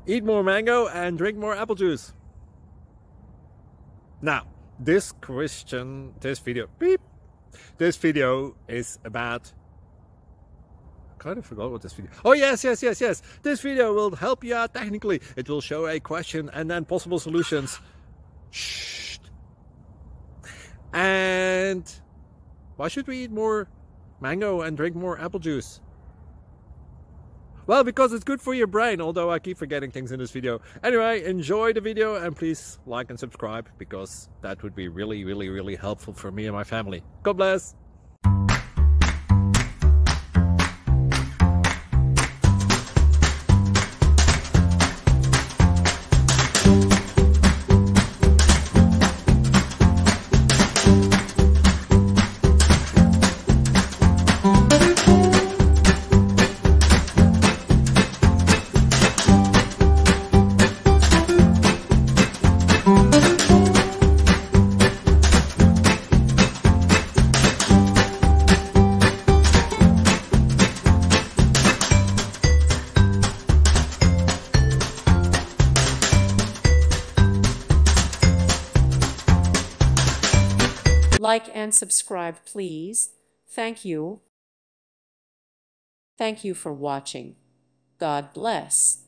Eat more mango and drink more apple juice. Now, this video is about, I kind of forgot what this video, oh yes, this video will help you out technically. It will show a question and then possible solutions. Shh. And why should we eat more mango and drink more apple juice? Well, because it's good for your brain, although I keep forgetting things in this video. Anyway, enjoy the video and please like and subscribe, because that would be really helpful for me and my family. God bless! Like and subscribe, please. Thank you. Thank you for watching. God bless.